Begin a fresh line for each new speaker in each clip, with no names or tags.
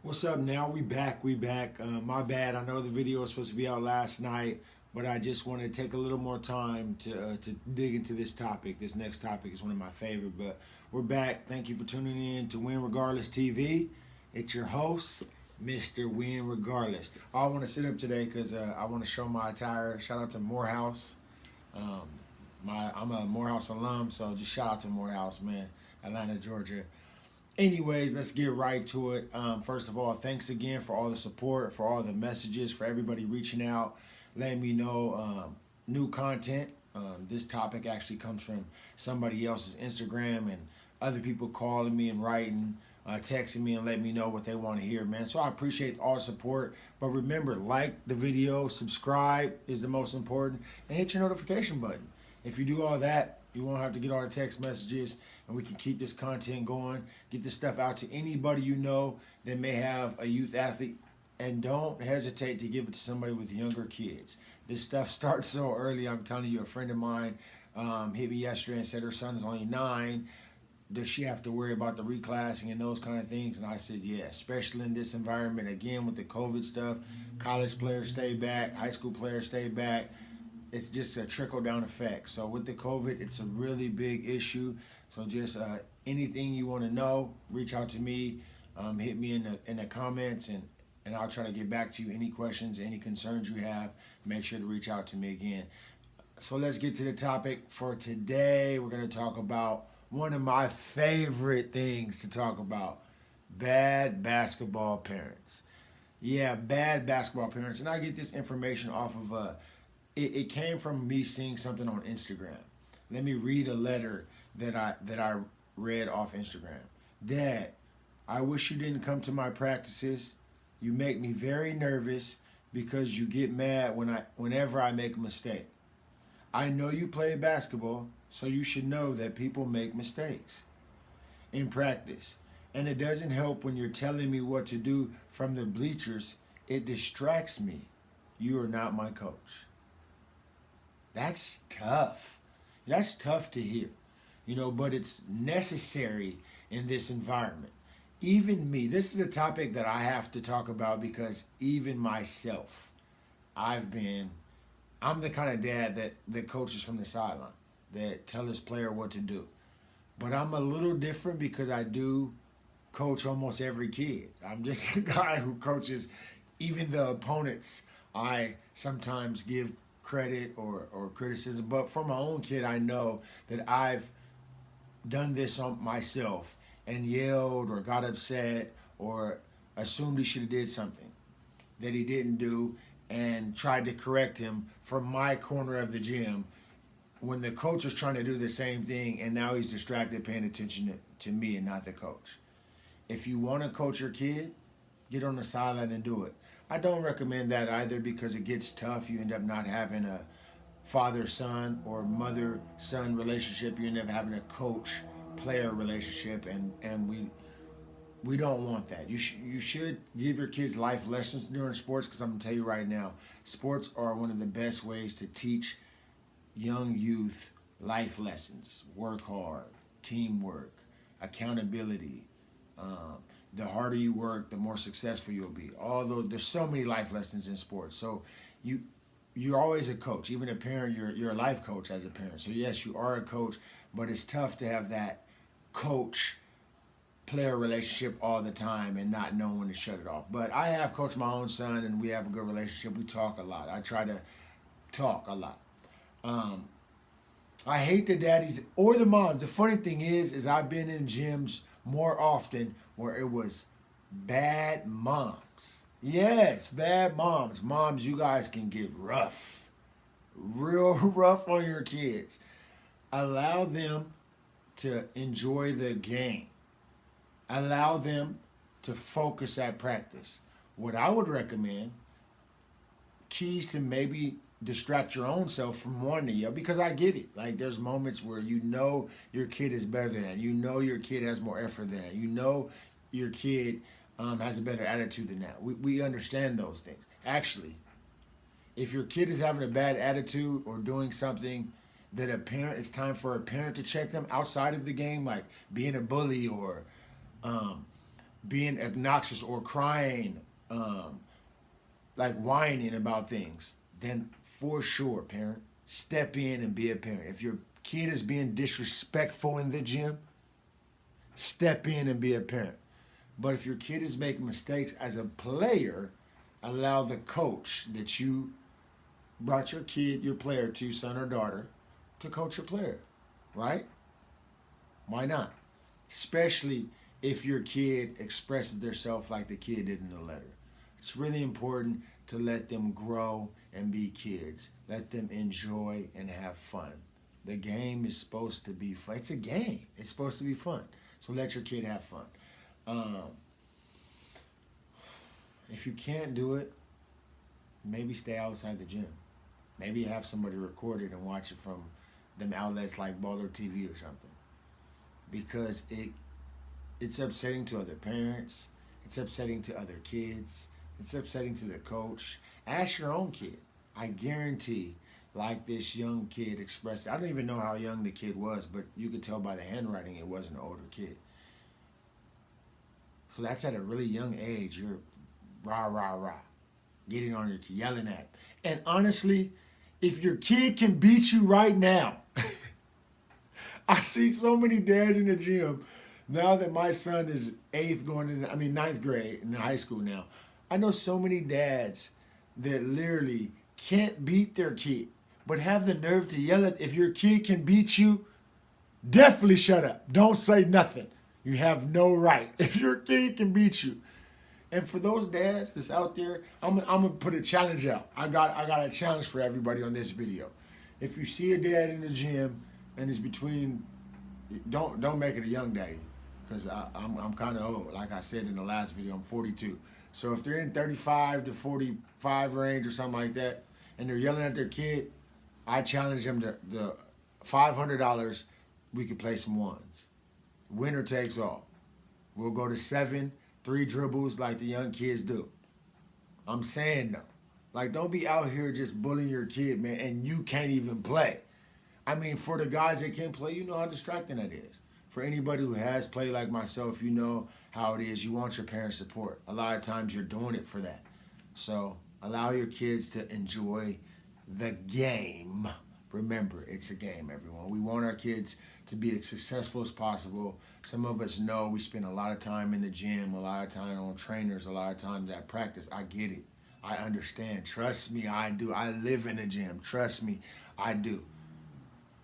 What's up now? We back. My bad. I know the video was supposed to be out last night, but I just want to take a little more time to dig into this topic. This next topic is one of my favorite, but we're back. Thank you for tuning in to Win Regardless TV. It's your host, Mr. Win Regardless. I want to sit up today because I want to show my attire. Shout out to Morehouse. Um, I'm a Morehouse alum, so just shout out to Morehouse, man, Atlanta, Georgia. Anyways, let's get right to it. First of all, thanks again for all the support, for all the messages, for everybody reaching out, letting me know new content. This topic actually comes from somebody else's Instagram and other people calling me and writing, texting me and letting me know what they want to hear, man. So I appreciate all the support. But remember, like the video, subscribe is the most important, and hit your notification button. If you do all that, you won't have to get all the text messages, and we can keep this content going, get this stuff out to anybody you know that may have a youth athlete, and don't hesitate to give it to somebody with younger kids. This stuff starts so early. I'm telling you, a friend of mine hit me yesterday and said her son is only 9. Does she have to worry about the reclassing and those kind of things? And I said, yeah, especially in this environment, again, with the COVID stuff. College players stay back, high school players stay back. It's just a trickle down effect. So with the COVID, it's a really big issue. So just anything you want to know, reach out to me, hit me in the comments, and I'll try to get back to you. Any questions, any concerns you have, make sure to reach out to me again. So let's get to the topic for today. We're going to talk about one of my favorite things to talk about: bad basketball parents. Yeah, bad basketball parents. And I get this information off of it came from me seeing something on Instagram. Let me read a letter that I read off Instagram. Dad, I wish you didn't come to my practices. You make me very nervous because you get mad whenever I make a mistake. I know you play basketball, so you should know that people make mistakes in practice. And it doesn't help when you're telling me what to do from the bleachers. It distracts me. You are not my coach. That's tough. That's tough to hear, but it's necessary in this environment. Even me, this is a topic that I have to talk about because even myself, I've been, I'm the kind of dad that coaches from the sideline, that tell his player what to do. But I'm a little different because I do coach almost every kid. I'm just a guy who coaches even the opponents. I sometimes give credit or criticism, but for my own kid, I know that I've done this on myself and yelled or got upset or assumed he should have did something that he didn't do and tried to correct him from my corner of the gym when the coach was trying to do the same thing, and now he's distracted paying attention to me and not the coach. If you want to coach your kid, get on the sideline and do it. I don't recommend that either because it gets tough. You end up not having a father-son or mother-son relationship. You end up having a coach-player relationship, and we don't want that. You should give your kids life lessons during sports because I'm going to tell you right now, sports are one of the best ways to teach young youth life lessons. Work hard, teamwork, accountability. The harder you work, the more successful you'll be. Although there's so many life lessons in sports. So you're always a coach. Even a parent, you're a life coach as a parent. So yes, you are a coach, but it's tough to have that coach player relationship all the time and not know when to shut it off. But I have coached my own son and we have a good relationship. We talk a lot. I try to talk a lot. I hate the daddies or the moms. The funny thing is I've been in gyms more often where it was bad moms. Yes, bad moms. Moms, you guys can get rough, real rough on your kids. Allow them to enjoy the game. Allow them to focus at practice. What I would recommend, keys to maybe distract your own self from wanting to yell, because I get it. Like there's moments where your kid is better than that. Your kid has more effort than that. Your kid has a better attitude than that. We understand those things. Actually, if your kid is having a bad attitude or doing something that it's time for a parent to check them outside of the game, like being a bully or being obnoxious or crying, like whining about things, then for sure, parent, step in and be a parent. If your kid is being disrespectful in the gym, step in and be a parent. But if your kid is making mistakes as a player, allow the coach that you brought your kid, your player to, son or daughter, to coach your player, right? Why not? Especially if your kid expresses themselves like the kid did in the letter. It's really important to let them grow and be kids. Let them enjoy and have fun. The game is supposed to be fun. It's a game. It's supposed to be fun. So let your kid have fun. If you can't do it, maybe stay outside the gym. Maybe have somebody record it and watch it from them outlets like Baller TV or something. Because it's upsetting to other parents. It's upsetting to other kids. It's upsetting to the coach. Ask your own kid. I guarantee, like this young kid expressed, I don't even know how young the kid was, but you could tell by the handwriting it wasn't an older kid. So that's at a really young age. You're rah, rah, rah. Getting on your kid, yelling at. And honestly, if your kid can beat you right now, I see so many dads in the gym now that my son is ninth grade in high school now. I know so many dads that literally can't beat their kid, but have the nerve to yell at. If your kid can beat you, definitely shut up. Don't say nothing. You have no right. If your kid can beat you. And for those dads that's out there, I'm gonna put a challenge out. I got a challenge for everybody on this video. If you see a dad in the gym and it's between, don't make it a young daddy, because I'm kind of old. Like I said in the last video, I'm 42. So if they're in 35 to 45 range or something like that, and they're yelling at their kid, I challenge them to the $500. We could play some ones. Winner takes all. We'll go to 7, 3 dribbles like the young kids do. I'm saying though, like, don't be out here just bullying your kid, man, and you can't even play. I mean, for the guys that can play, you know how distracting that is. For anybody who has played like myself, you know how it is. You want your parents' support. A lot of times you're doing it for that. So allow your kids to enjoy the game. Remember, it's a game, everyone. We want our kids to be as successful as possible. Some of us know we spend a lot of time in the gym, a lot of time on trainers, a lot of times at practice. I get it. I understand. Trust me, I do. I live in the gym. Trust me, I do.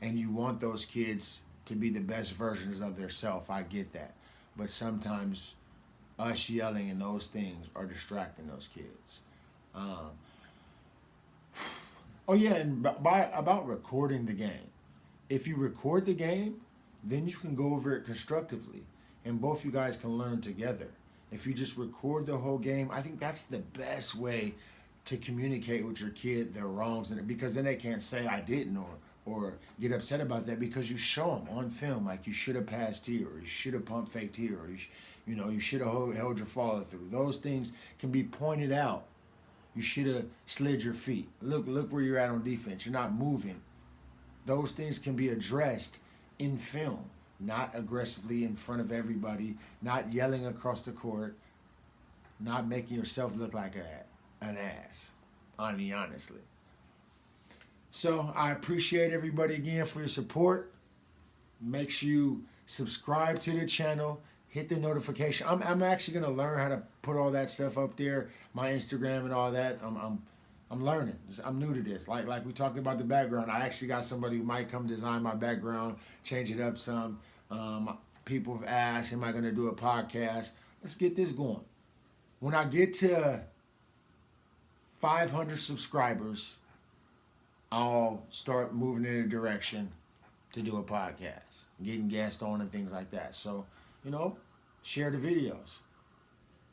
And you want those kids to be the best versions of themselves. I get that. But sometimes us yelling and those things are distracting those kids. Oh yeah, and about recording the game. If you record the game, then you can go over it constructively, and both you guys can learn together. If you just record the whole game, I think that's the best way to communicate with your kid their wrongs, because then they can't say I didn't or get upset about that, because you show them on film, like, you should have passed here, or you should have pump faked here, or you should have held your follow through. Those things can be pointed out. You should have slid your feet. Look where you're at on defense. You're not moving. Those things can be addressed in film, not aggressively in front of everybody, not yelling across the court, not making yourself look like an ass, honestly. So I appreciate everybody again for your support. Make sure you subscribe to the channel, hit the notification. I'm actually gonna learn how to put all that stuff up there, my Instagram and all that. I'm learning. I'm new to this. Like we talked about the background. I actually got somebody who might come design my background, change it up some. People have asked, am I gonna do a podcast? Let's get this going. When I get to 500 subscribers, I'll start moving in a direction to do a podcast, getting guests on and things like that. So, share the videos.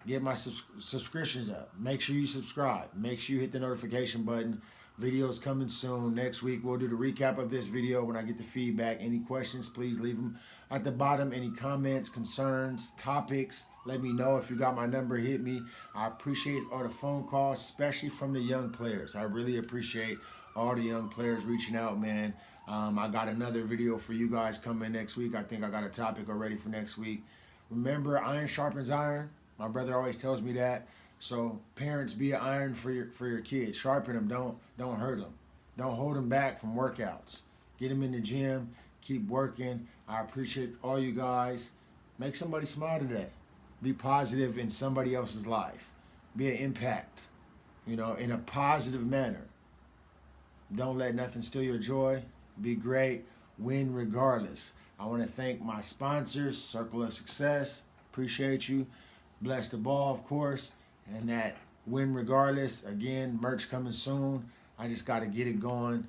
Get my subscriptions up. Make sure you subscribe. Make sure you hit the notification button. Videos coming soon. Next week, we'll do the recap of this video when I get the feedback. Any questions, please leave them at the bottom. Any comments, concerns, topics, let me know. If you got my number, hit me. I appreciate all the phone calls, especially from the young players. I really appreciate all the young players reaching out, man. I got another video for you guys coming next week. I think I got a topic already for next week. Remember, iron sharpens iron. My brother always tells me that. So parents, be an iron for your kids. Sharpen them. Don't hurt them. Don't hold them back from workouts. Get them in the gym. Keep working. I appreciate all you guys. Make somebody smile today. Be positive in somebody else's life. Be an impact, in a positive manner. Don't let nothing steal your joy. Be great. Win regardless. I want to thank my sponsors, Circle of Success. Appreciate you. Bless the Ball, of course. And that win regardless. Again, merch coming soon. I just got to get it going.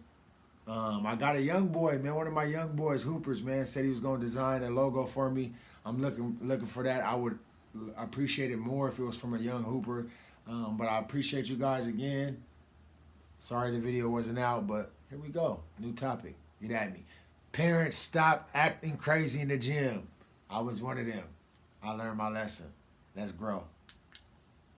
I got a young boy, man. One of my young boys, Hoopers, man, said he was going to design a logo for me. I'm looking for that. I would appreciate it more if it was from a young Hooper. But I appreciate you guys again. Sorry the video wasn't out, but here we go. New topic. Get at me. Parents, stop acting crazy in the gym. I was one of them. I learned my lesson. Let's grow.